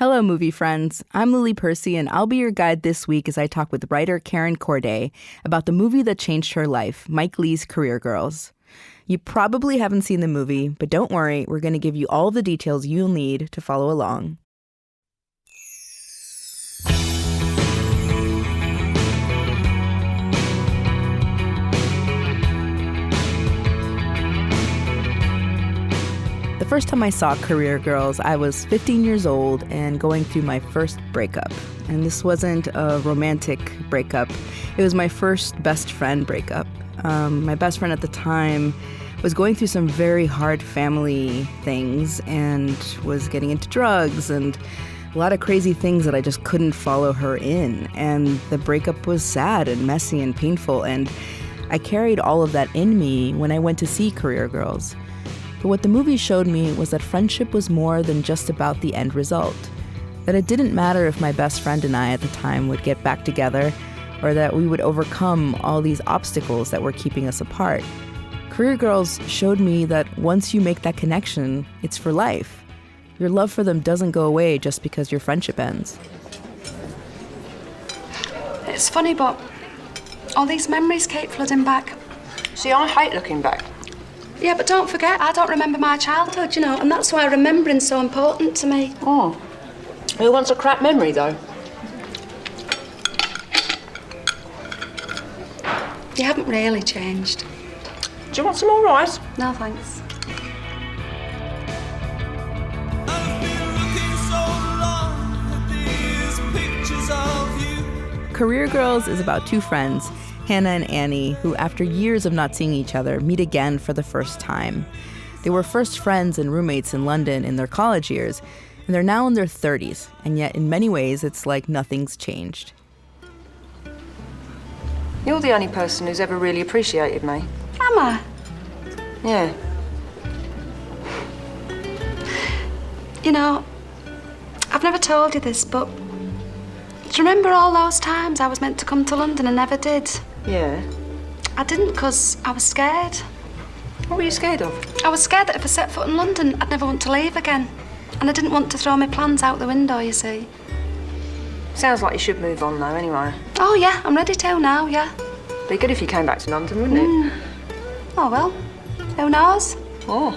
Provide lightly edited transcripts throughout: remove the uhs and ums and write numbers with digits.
Hello, movie friends. I'm Lily Percy, and I'll be your guide this week as I talk with writer Karen Corday about the movie that changed her life, Mike Leigh's Career Girls. You probably haven't seen the movie, but don't worry, we're going to give you all the details you'll need to follow along. The first time I saw Career Girls, I was 15 years old and going through my first breakup. And this wasn't a romantic breakup. It was my first best friend breakup. My best friend at the time was going through some very hard family things and was getting into drugs and a lot of crazy things that I just couldn't follow her in. And the breakup was sad and messy and painful. And I carried all of that in me when I went to see Career Girls. But what the movie showed me was that friendship was more than just about the end result. That it didn't matter if my best friend and I at the time would get back together or that we would overcome all these obstacles that were keeping us apart. Career Girls showed me that once you make that connection, it's for life. Your love for them doesn't go away just because your friendship ends. It's funny, but all these memories keep flooding back. See, I hate looking back. Yeah, but don't forget, I don't remember my childhood, and that's why remembering's so important to me. Oh. Who wants a crap memory, though? You haven't really changed. Do you want some more rice? No, thanks. Career Girls is about two friends, Hannah and Annie, who after years of not seeing each other, meet again for the first time. They were first friends and roommates in London in their college years, and they're now in their 30s, and yet in many ways it's like nothing's changed. You're the only person who's ever really appreciated me. Am I? Yeah. I've never told you this, but do you remember all those times I was meant to come to London and never did? Yeah. I didn't because I was scared. What were you scared of? I was scared that if I set foot in London, I'd never want to leave again. And I didn't want to throw my plans out the window, you see. Sounds like you should move on, though, anyway. Oh, yeah, I'm ready to now, yeah. Be good if you came back to London, wouldn't it? Oh, well, who knows? Oh.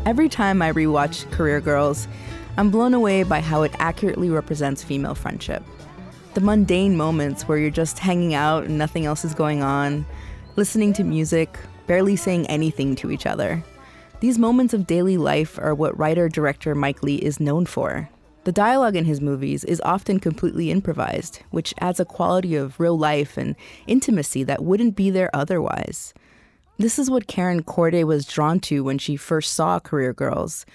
Every time I rewatch Career Girls, I'm blown away by how it accurately represents female friendship. The mundane moments where you're just hanging out and nothing else is going on, listening to music, barely saying anything to each other. These moments of daily life are what writer-director Mike Leigh is known for. The dialogue in his movies is often completely improvised, which adds a quality of real life and intimacy that wouldn't be there otherwise. This is what Karen Corday was drawn to when she first saw Career Girls.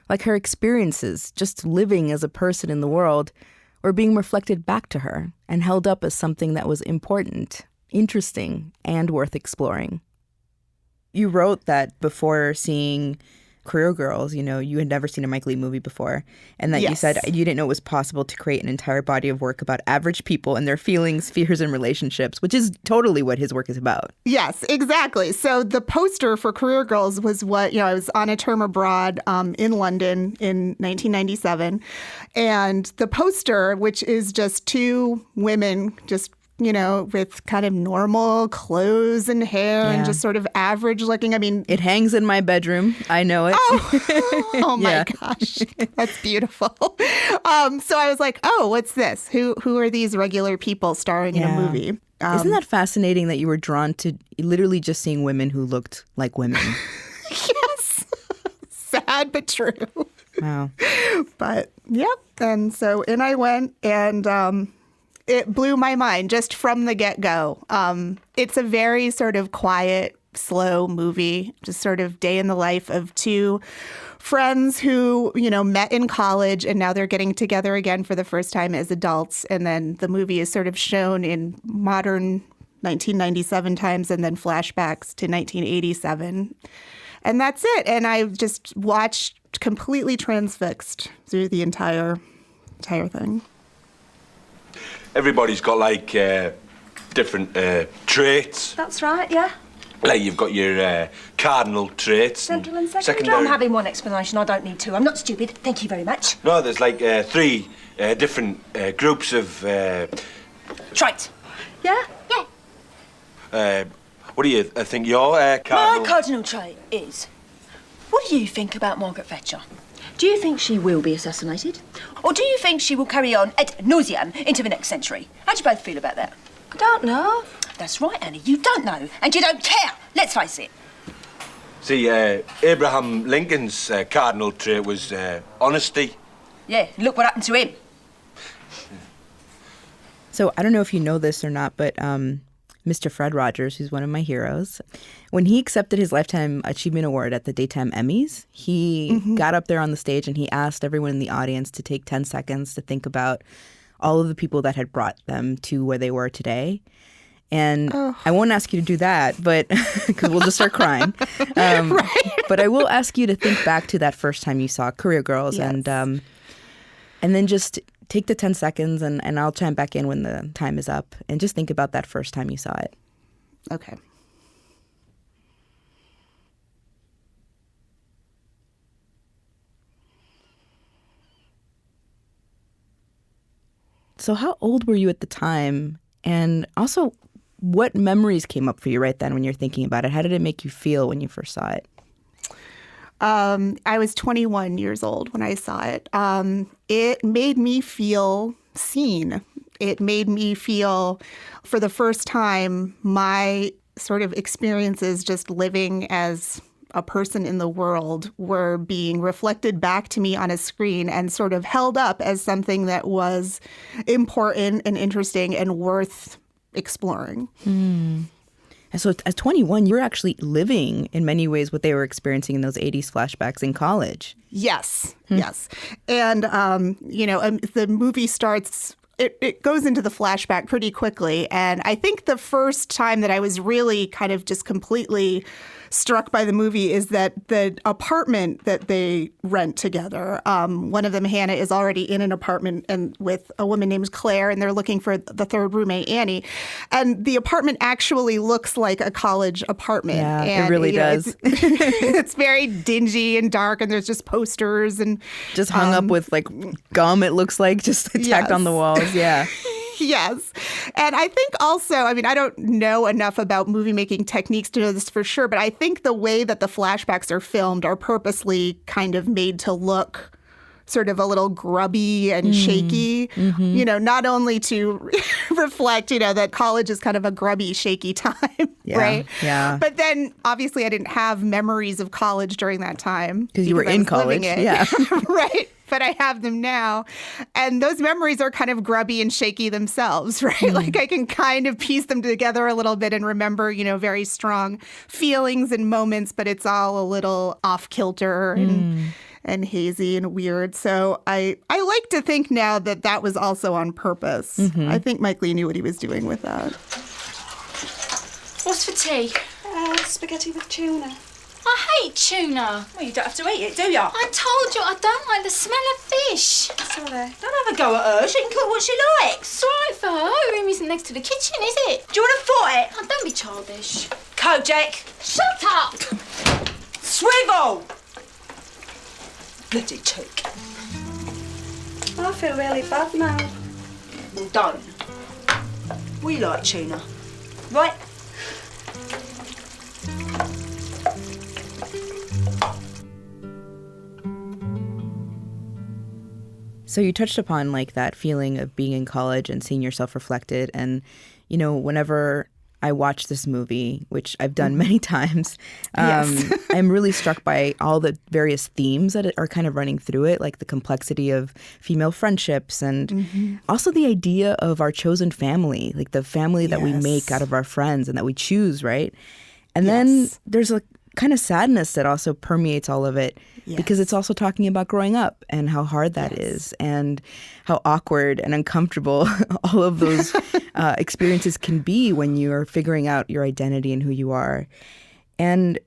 Like her experiences, just living as a person in the world, were being reflected back to her and held up as something that was important, interesting, and worth exploring. You wrote that before seeing Career Girls, you had never seen a Mike Leigh movie before, and that Yes. You said you didn't know it was possible to create an entire body of work about average people and their feelings, fears, and relationships, which is totally what his work is about. Yes, exactly. So the poster for Career Girls was what, I was on a term abroad in London in 1997. And the poster, which is just two women just with kind of normal clothes and hair and just sort of average looking. It hangs in my bedroom. I know it. Oh my gosh. That's beautiful. So I was like, oh, what's this? Who are these regular people starring in a movie? Isn't that fascinating that you were drawn to literally just seeing women who looked like women? Yes. Sad but true. Wow. But yep. And so in I went, and it blew my mind just from the get-go. It's a very sort of quiet, slow movie, just sort of day in the life of two friends who, met in college and now they're getting together again for the first time as adults. And then the movie is sort of shown in modern 1997 times and then flashbacks to 1987. And that's it. And I just watched completely transfixed through the entire thing. Everybody's got different traits. That's right, yeah. Like you've got your cardinal traits. Central and secondary. I'm having one explanation. I don't need two. I'm not stupid. Thank you very much. No, there's like three different groups of... Traits. Yeah? Yeah. What do you think your cardinal... My cardinal trait is... What do you think about Margaret Thatcher? Do you think she will be assassinated? Or do you think she will carry on ad nauseam into the next century? How do you both feel about that? I don't know. That's right, Annie. You don't know. And you don't care. Let's face it. See, Abraham Lincoln's cardinal trait was honesty. Yeah, look what happened to him. So I don't know if you know this or not, but Mr. Fred Rogers, who's one of my heroes, when he accepted his Lifetime Achievement Award at the Daytime Emmys, he got up there on the stage and he asked everyone in the audience to take 10 seconds to think about all of the people that had brought them to where they were today. And I won't ask you to do that, but because we'll just start crying. Right. But I will ask you to think back to that first time you saw Career Girls, Yes. and then just take the 10 seconds, and I'll chime back in when the time is up, and just think about that first time you saw it. Okay. So how old were you at the time? And also, what memories came up for you right then when you're thinking about it? How did it make you feel when you first saw it? I was 21 years old when I saw it. It made me feel seen. It made me feel, for the first time, my sort of experiences just living as a person in the world were being reflected back to me on a screen and sort of held up as something that was important and interesting and worth exploring. And so at 21, you're actually living, in many ways, what they were experiencing in those 80s flashbacks in college. Yes, yes. And, the movie starts, it goes into the flashback pretty quickly. And I think the first time that I was really kind of just completely struck by the movie is that the apartment that they rent together, one of them, Hannah, is already in an apartment and with a woman named Claire, and they're looking for the third roommate, Annie. And the apartment actually looks like a college apartment. Yeah, and, it really does. It's very dingy and dark, and there's just posters and Just hung up with like gum, it looks like, just tacked on the walls. Yeah. Yes. And I think also, I mean, I don't know enough about movie making techniques to know this for sure, but I think the way that the flashbacks are filmed are purposely kind of made to look sort of a little grubby and shaky, not only to reflect, that college is kind of a grubby, shaky time, right? Yeah. But then obviously I didn't have memories of college during that time. Because you were in college. Yeah. Right. But I have them now. And those memories are kind of grubby and shaky themselves, right? Like I can kind of piece them together a little bit and remember, very strong feelings and moments, but it's all a little off kilter and hazy and weird. So I like to think now that was also on purpose. I think Mike Leigh knew what he was doing with that. What's for tea? Spaghetti with tuna. I hate tuna. Well, you don't have to eat it, do you? I told you I don't like the smell of fish. Sorry. Don't have a go at her. She can cook what she likes. It's all right for her. Her room isn't next to the kitchen, is it? Do you want to fight it? Oh, don't be childish. Kojak. Shut up! Swivel! Bloody took. I feel really bad now. Well, don't. We like tuna. Right? So you touched upon like that feeling of being in college and seeing yourself reflected. And, whenever I watch this movie, which I've done many times, I'm really struck by all the various themes that are kind of running through it, like the complexity of female friendships and also the idea of our chosen family, like the family that we make out of our friends and that we choose, right? And then there's a kind of sadness that also permeates all of it because it's also talking about growing up and how hard that is and how awkward and uncomfortable all of those experiences can be when you're figuring out your identity and who you are. And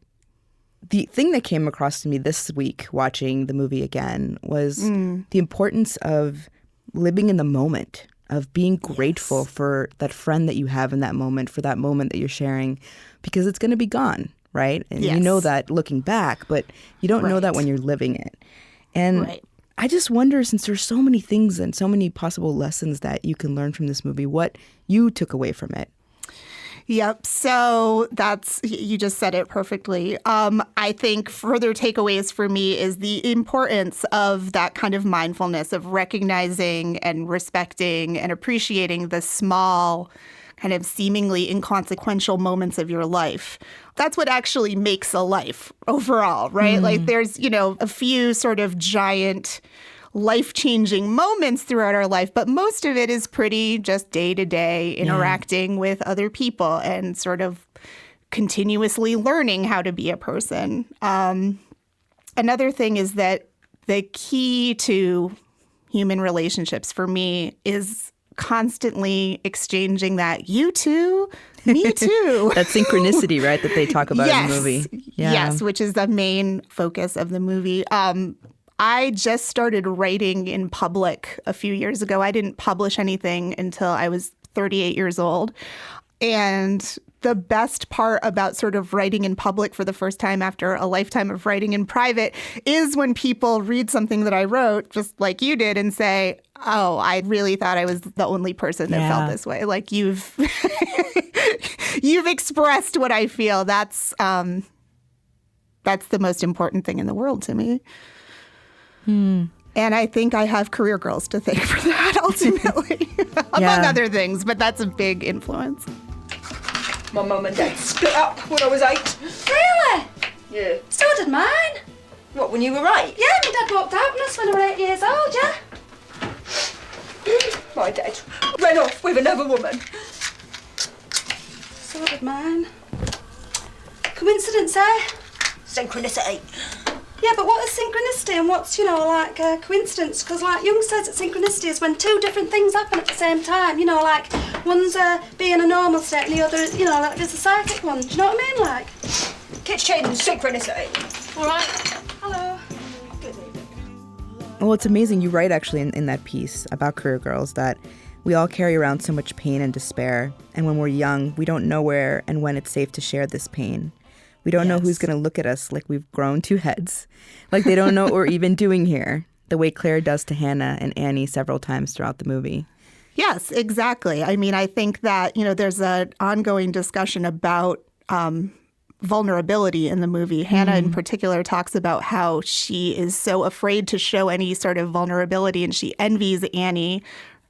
the thing that came across to me this week watching the movie again was the importance of living in the moment of being grateful for that friend that you have in that moment, for that moment that you're sharing, because it's going to be gone, right? And you know that looking back, but you don't know that when you're living it. And I just wonder, since there's so many things and so many possible lessons that you can learn from this movie, what you took away from it. Yep. So you just said it perfectly. I think further takeaways for me is the importance of that kind of mindfulness of recognizing and respecting and appreciating the small, kind of seemingly inconsequential moments of your life. That's what actually makes a life overall, right? Like there's, a few sort of giant life-changing moments throughout our life, but most of it is pretty just day-to-day interacting with other people and sort of continuously learning how to be a person. Another thing is that the key to human relationships for me is constantly exchanging that you too, me too. That synchronicity, right, that they talk about in the movie. Yes, which is the main focus of the movie. I just started writing in public a few years ago. I didn't publish anything until I was 38 years old. And the best part about sort of writing in public for the first time after a lifetime of writing in private is when people read something that I wrote, just like you did, and say, oh, I really thought I was the only person that felt this way. Like you've expressed what I feel. That's the most important thing in the world to me. And I think I have career girls to thank for that, ultimately, among other things. But that's a big influence. My mum and dad split up when I was 8. Really? Yeah. So did mine. What, when you were 8? Yeah, my dad walked out on us when I was 8 years old, yeah. My dad ran off with another woman. So did mine. Coincidence, eh? Synchronicity. Yeah, but what is synchronicity and what's, coincidence? Because, Jung says that synchronicity is when two different things happen at the same time. One's being a normal state and the other, there's a psychic one. Do you know what I mean, Kitchen synchronicity. All right. Hello. Well, it's amazing. You write, actually, in that piece about career girls that we all carry around so much pain and despair. And when we're young, we don't know where and when it's safe to share this pain. We don't know who's going to look at us like we've grown 2 heads, like they don't know what we're even doing here, the way Claire does to Hannah and Annie several times throughout the movie. Yes, exactly. I mean, I think that, there's an ongoing discussion about vulnerability in the movie. Hannah in particular talks about how she is so afraid to show any sort of vulnerability, and she envies Annie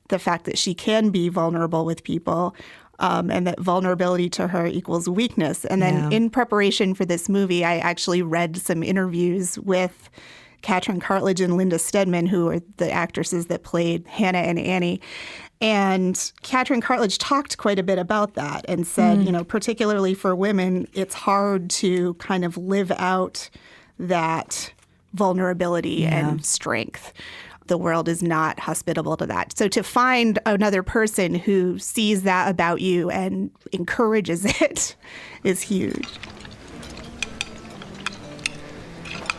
the fact that she can be vulnerable with people. And that vulnerability to her equals weakness. And then in preparation for this movie, I actually read some interviews with Katrin Cartledge and Linda Steadman, who are the actresses that played Hannah and Annie. And Katrin Cartledge talked quite a bit about that and said, particularly for women, it's hard to kind of live out that vulnerability and strength. The world is not hospitable to that. So to find another person who sees that about you and encourages it is huge.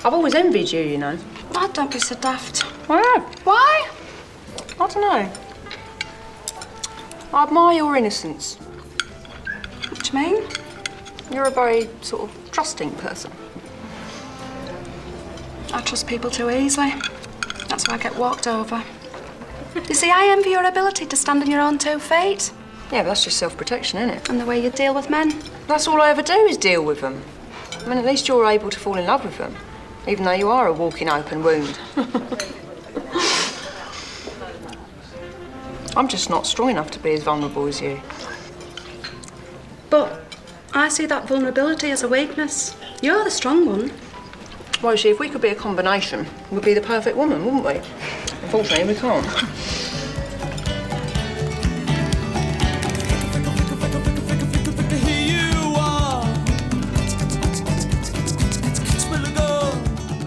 I've always envied you, Oh, don't be so daft. I have. Why? I don't know. I admire your innocence. What do you mean? You're a very sort of trusting person. I trust people too easily. That's why I get walked over. You see, I envy your ability to stand on your own 2 feet. Yeah, but that's just self-protection, isn't it? And the way you deal with men. That's all I ever do is deal with them. I mean, at least you're able to fall in love with them, even though you are a walking open wound. I'm just not strong enough to be as vulnerable as you. But I see that vulnerability as a weakness. You're the strong one. Well, you see, if we could be a combination, we'd be the perfect woman, wouldn't we? Unfortunately, we can't.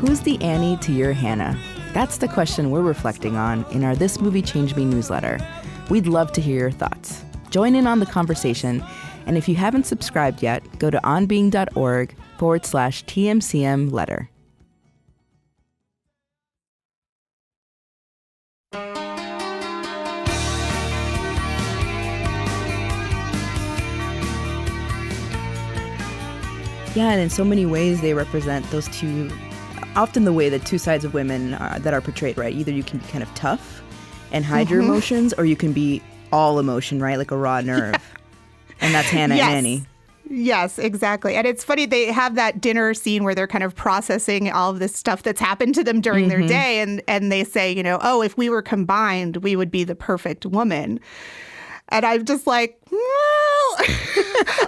Who's the Annie to your Hannah? That's the question we're reflecting on in our This Movie Changed Me newsletter. We'd love to hear your thoughts. Join in on the conversation, and if you haven't subscribed yet, go to onbeing.org/TMCM letter. Yeah, and in so many ways they represent those two, often the way that two sides of women that are portrayed, right? Either you can be kind of tough and hide your emotions, or you can be all emotion, right? Like a raw nerve. And that's Hannah and Annie. Yes, exactly. And it's funny, they have that dinner scene where they're kind of processing all of this stuff that's happened to them during their day. And they say, you know, oh, if we were combined, we would be the perfect woman. And I'm just like, well,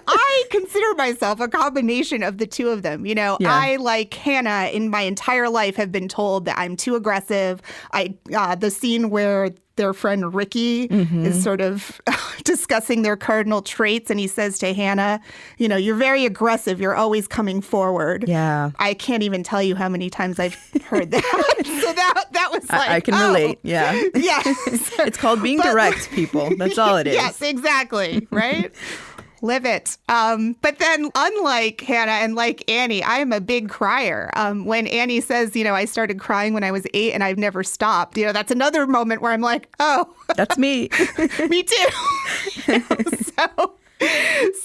I consider myself a combination of the two of them. You know, I, like Hannah, in my entire life have been told that I'm too aggressive. The scene where their friend Ricky is sort of discussing their cardinal traits, and he says to Hannah, you know, you're very aggressive. You're always coming forward. Yeah. I can't even tell you how many times I've heard that. So that was like, I can relate. Yeah. Yes. It's called being direct, people. That's all it is. Yes, exactly. Right? Live it. But then, unlike Hannah and like Annie, I am a big crier. When Annie says, you know, I started crying when I was 8 and I've never stopped, you know, that's another moment where I'm like, oh, that's me. Me too.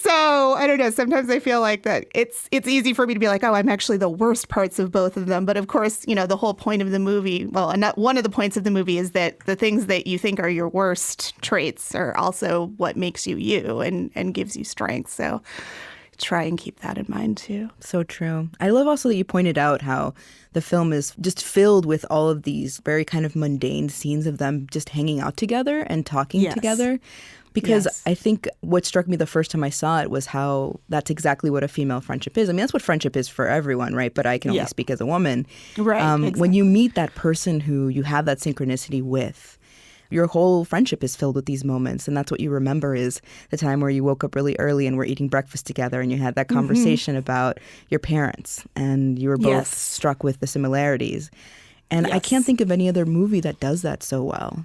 So I don't know. Sometimes I feel like that it's easy for me to be like, oh, I'm actually the worst parts of both of them. But of course, you know, the whole point of the movie, well, not one of the points of the movie is that the things that you think are your worst traits are also what makes you you and gives you strength. So try and keep that in mind too. So true. I love also that you pointed out how the film is just filled with all of these very kind of mundane scenes of them just hanging out together and talking together. Because I think what struck me the first time I saw it was how that's exactly what a female friendship is. I mean, that's what friendship is for everyone, right? But I can only speak as a woman. Right. Exactly. When you meet that person who you have that synchronicity with, your whole friendship is filled with these moments. And that's what you remember is the time where you woke up really early and were eating breakfast together and you had that conversation about your parents and you were both struck with the similarities. And I can't think of any other movie that does that so well.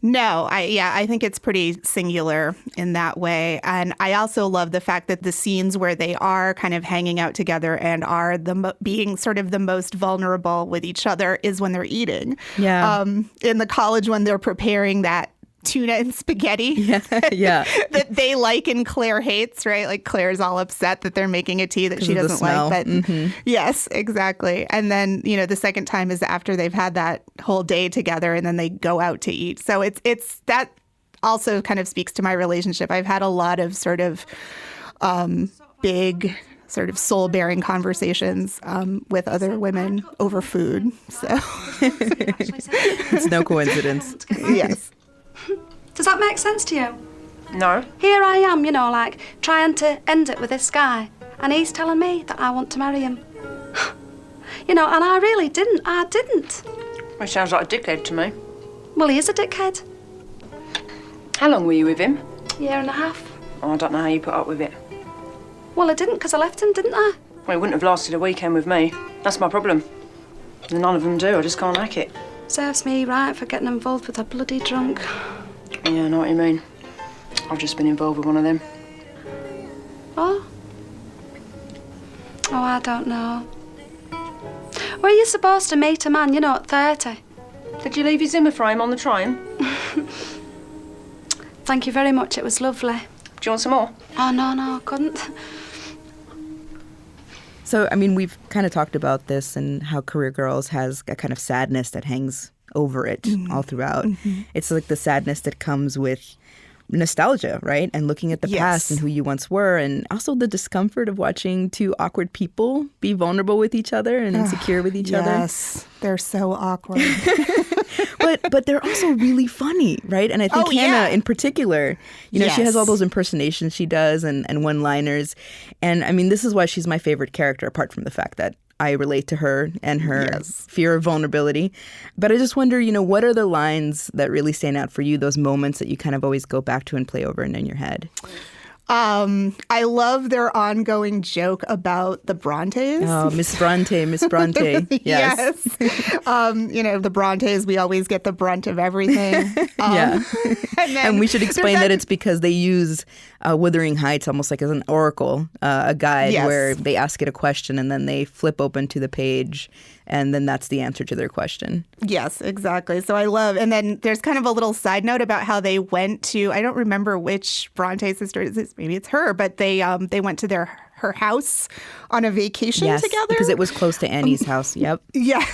No, I think it's pretty singular in that way. And I also love the fact that the scenes where they are kind of hanging out together and are being sort of the most vulnerable with each other is when they're eating. Yeah. In the college when they're preparing that tuna and spaghetti that they like and Claire hates, right? Like Claire's all upset that they're making a tea that she doesn't like. But yes, exactly. And then, you know, the second time is after they've had that whole day together and then they go out to eat. So it's that also kind of speaks to my relationship. I've had a lot of sort of big sort of soul-bearing conversations with other women over food. So it's no coincidence. Yes. Does that make sense to you? No. Here I am, you know, like, trying to end it with this guy, and he's telling me that I want to marry him. You know, and I really didn't. I didn't. Well, sounds like a dickhead to me. Well, he is a dickhead. How long were you with him? Year and a half. Oh, I don't know how you put up with it. Well, I didn't, because I left him, didn't I? Well, he wouldn't have lasted a weekend with me. That's my problem. And none of them do. I just can't hack it. Serves me right for getting involved with a bloody drunk. Yeah, I know what you mean. I've just been involved with one of them. Oh? Oh, I don't know. Were you supposed to meet a man, you know, at 30? Did you leave your Zimmer frame on the train? Thank you very much, it was lovely. Do you want some more? Oh, no, I couldn't. So, I mean, we've kind of talked about this and how Career Girls has a kind of sadness that hangs over it all throughout. It's like the sadness that comes with nostalgia, right? And looking at the past and who you once were, and also the discomfort of watching two awkward people be vulnerable with each other and insecure with each other. Yes, they're so awkward. But they're also really funny, right? And I think Hannah in particular, you know, she has all those impersonations she does and one-liners. And I mean, this is why she's my favorite character, apart from the fact that I relate to her and her fear of vulnerability. But I just wonder, you know, what are the lines that really stand out for you, those moments that you kind of always go back to and play over and in your head? I love their ongoing joke about the Brontes. Oh, Miss Bronte. Yes. You know, the Brontes, we always get the brunt of everything. And we should explain that it's because they use Wuthering Heights almost like as an oracle, a guide where they ask it a question and then they flip open to the page and then that's the answer to their question. Yes, exactly. So I love, and then there's kind of a little side note about how they went to, I don't remember which Bronte sister it is, maybe it's her, but they went to her house on a vacation Yes, together. because it was close to Annie's house. Yep. Yeah,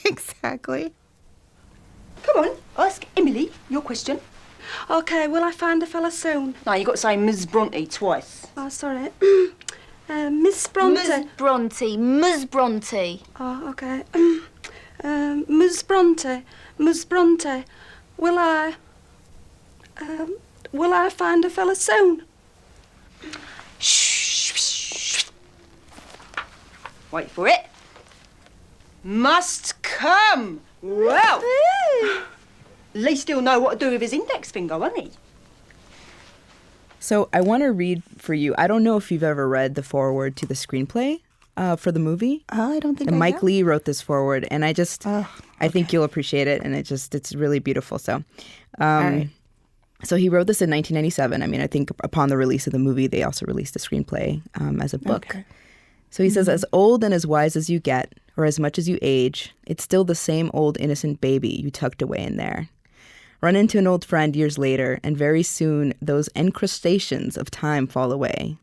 exactly. Come on, ask Emily your question. Okay, will I find a fella soon? No, you got to say Ms. Bronte twice. Oh, sorry. Miss Bronte. Ms. Bronte. Oh, okay. Ms. Bronte. Ms. Bronte. Will I find a fella soon? Shh. Wait for it. Must come. Well, at least he'll know what to do with his index finger, won't he? So I want to read for you. I don't know if you've ever read the foreword to the screenplay for the movie. Oh, I don't think And I Mike have. Lee wrote this foreword, and I think you'll appreciate it, and it's really beautiful. So, All right. so he wrote this in 1997. I mean, I think upon the release of the movie, they also released the screenplay as a book. Okay. So he says, as old and as wise as you get, or as much as you age, it's still the same old innocent baby you tucked away in there. Run into an old friend years later, and very soon those encrustations of time fall away.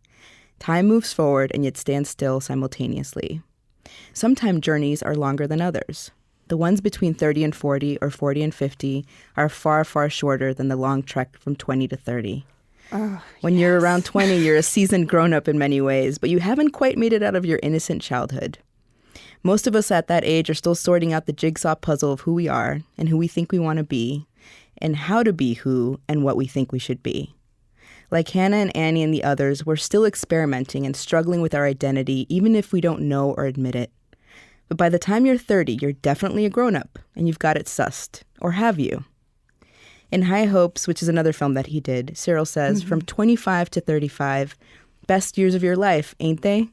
Time moves forward and yet stands still simultaneously. Sometimes journeys are longer than others. The ones between 30 and 40 or 40 and 50 are far, far shorter than the long trek from 20 to 30. When you're around 20, you're a seasoned grown-up in many ways, but you haven't quite made it out of your innocent childhood. Most of us at that age are still sorting out the jigsaw puzzle of who we are and who we think we want to be, and how to be who and what we think we should be. Like Hannah and Annie and the others, we're still experimenting and struggling with our identity, even if we don't know or admit it. But by the time you're 30, you're definitely a grown-up, and you've got it sussed. Or have you? In High Hopes, which is another film that he did, Cyril says, from 25 to 35, best years of your life, ain't they?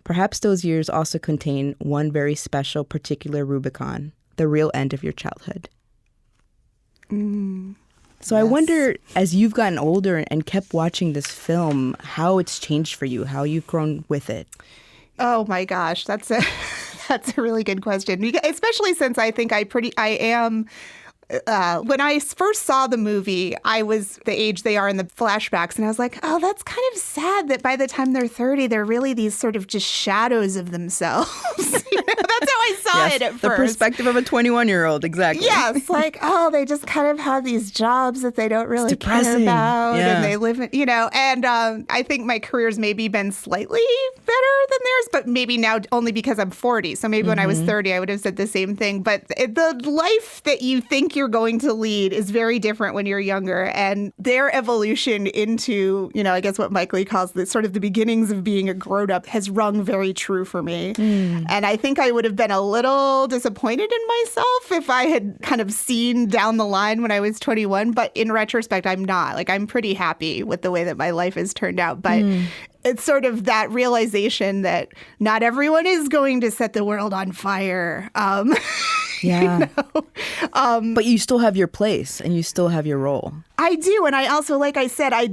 Perhaps those years also contain one very special, particular Rubicon, the real end of your childhood. So I wonder, as you've gotten older and kept watching this film, how it's changed for you, how you've grown with it. Oh my gosh, that's a really good question. Especially since I think I am. When I first saw the movie, I was the age they are in the flashbacks, and I was like, oh, that's kind of sad that by the time they're 30, they're really these sort of just shadows of themselves. That's how I saw it at first. The perspective of a 21-year-old, exactly. Yes, like, oh, they just kind of have these jobs that they don't really care depressing. about, Yeah. and they live in, and I think my career's maybe been slightly better than theirs, but maybe now only because I'm 40. So maybe when I was 30, I would have said the same thing. But the life that you think you're going to lead is very different when you're younger, and their evolution into, I guess what Mike Lee calls the sort of the beginnings of being a grown-up has rung very true for me. And I think I would have been a little disappointed in myself if I had kind of seen down the line when I was 21, but in retrospect, I'm not. Like, I'm pretty happy with the way that my life has turned out, but it's sort of that realization that not everyone is going to set the world on fire. Yeah. But you still have your place and you still have your role. I do. And I also, like I said, I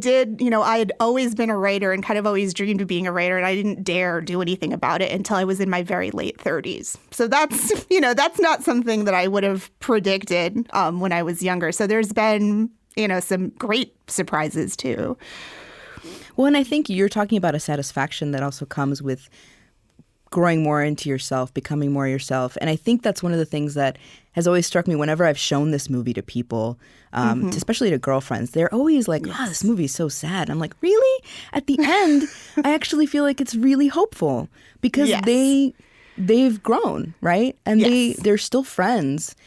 had always been a writer and kind of always dreamed of being a writer. And I didn't dare do anything about it until I was in my very late 30s. So that's not something that I would have predicted when I was younger. So there's been, some great surprises too. Well, and I think you're talking about a satisfaction that also comes with growing more into yourself, becoming more yourself. And I think that's one of the things that has always struck me whenever I've shown this movie to people, especially to girlfriends. They're always like, oh, this movie is so sad. I'm like, really? At the end, I actually feel like it's really hopeful because they've grown, right? And they're still friends.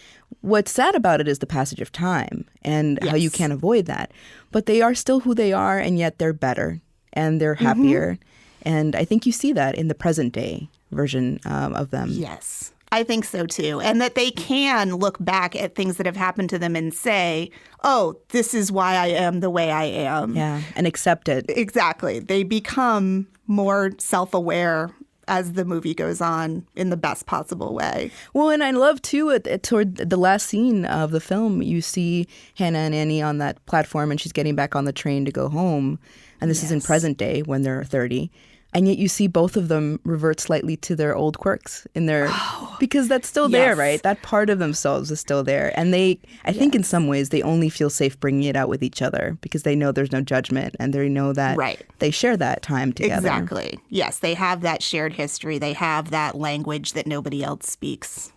What's sad about it is the passage of time and how you can't avoid that. But they are still who they are, and yet they're better and they're happier. And I think you see that in the present day version of them. Yes, I think so too. And that they can look back at things that have happened to them and say, oh, this is why I am the way I am. Yeah, and accept it. Exactly. They become more self-aware as the movie goes on in the best possible way. Well, and I love, too, toward the last scene of the film, you see Hannah and Annie on that platform, and she's getting back on the train to go home. And this is in present day when they're 30. And yet you see both of them revert slightly to their old quirks in their because that's still there, right? That part of themselves is still there. And I think in some ways they only feel safe bringing it out with each other because they know there's no judgment and they know that they share that time together. Exactly. Yes, they have that shared history. They have that language that nobody else speaks.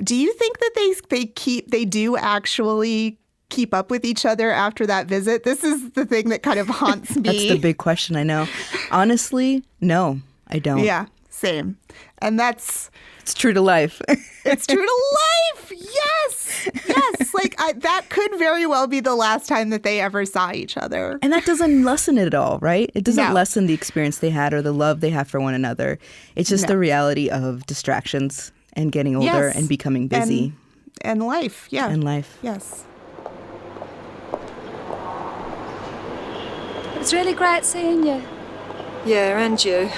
Do you think that they do actually keep up with each other after that visit? This is the thing that kind of haunts me. That's the big question, I know. Honestly, no, I don't. Yeah, same. And it's true to life. It's true to life. Yes. Yes. Like that could very well be the last time that they ever saw each other. And that doesn't lessen it at all, right? It doesn't lessen the experience they had or the love they have for one another. It's just the reality of distractions and getting older and becoming busy. And life. Yeah. And life. Yes. It's really great seeing you. Yeah, and you.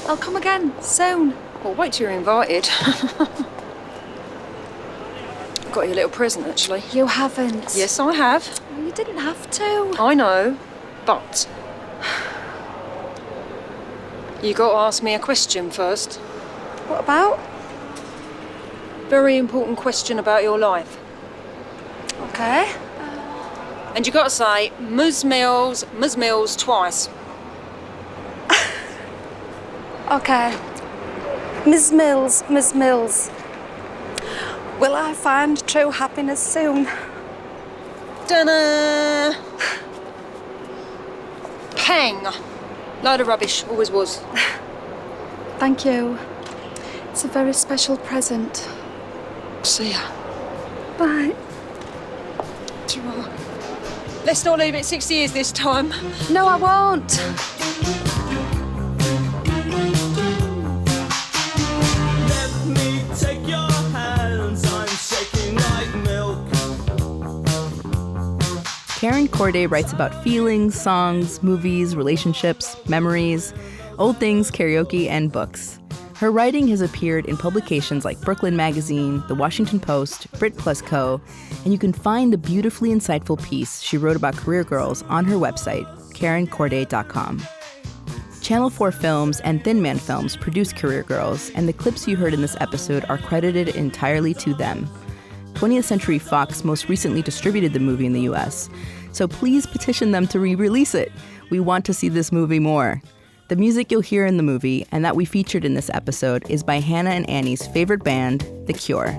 I'll come again soon. Well, wait till you're invited. Got you a little present, actually. You haven't. Yes, I have. You didn't have to. I know, but you got to ask me a question first. What about? Very important question about your life. Okay. And you got to say Ms. Mills twice. Okay. Ms. Mills. Will I find true happiness soon? Ta-da! Pang! Load of rubbish, always was. Thank you. It's a very special present. See ya. Bye. Ta-ra. Let's not leave it 6 years this time. No, I won't. Let me take your hands, I'm shaking like milk. Karen Corday writes about feelings, songs, movies, relationships, memories, old things, karaoke, and books. Her writing has appeared in publications like Brooklyn Magazine, The Washington Post, Brit Plus Co., and you can find the beautifully insightful piece she wrote about career girls on her website, KarenCorday.com. Channel 4 Films and Thin Man Films produce Career Girls, and the clips you heard in this episode are credited entirely to them. 20th Century Fox most recently distributed the movie in the US, so please petition them to re-release it. We want to see this movie more. The music you'll hear in the movie, and that we featured in this episode, is by Hannah and Annie's favorite band, The Cure.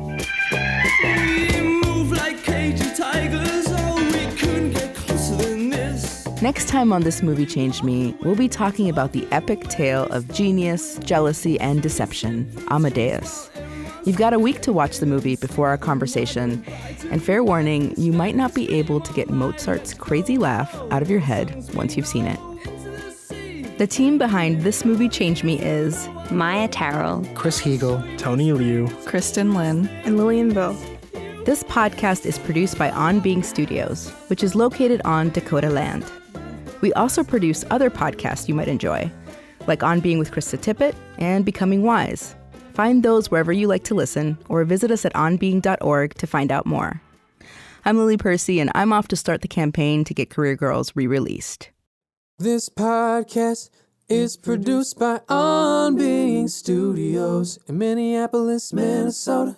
We move like cagey tigers, oh, we couldn't get closer than this. Next time on This Movie Changed Me, we'll be talking about the epic tale of genius, jealousy, and deception, Amadeus. You've got a week to watch the movie before our conversation, and fair warning, you might not be able to get Mozart's crazy laugh out of your head once you've seen it. The team behind This Movie Changed Me is Maya Terrell, Chris Hegel, Tony Liu, Kristen Lynn, and Lillianville. This podcast is produced by On Being Studios, which is located on Dakota land. We also produce other podcasts you might enjoy, like On Being with Krista Tippett and Becoming Wise. Find those wherever you like to listen, or visit us at onbeing.org to find out more. I'm Lily Percy, and I'm off to start the campaign to get Career Girls re-released. This podcast is produced by On Being Studios in Minneapolis, Minnesota.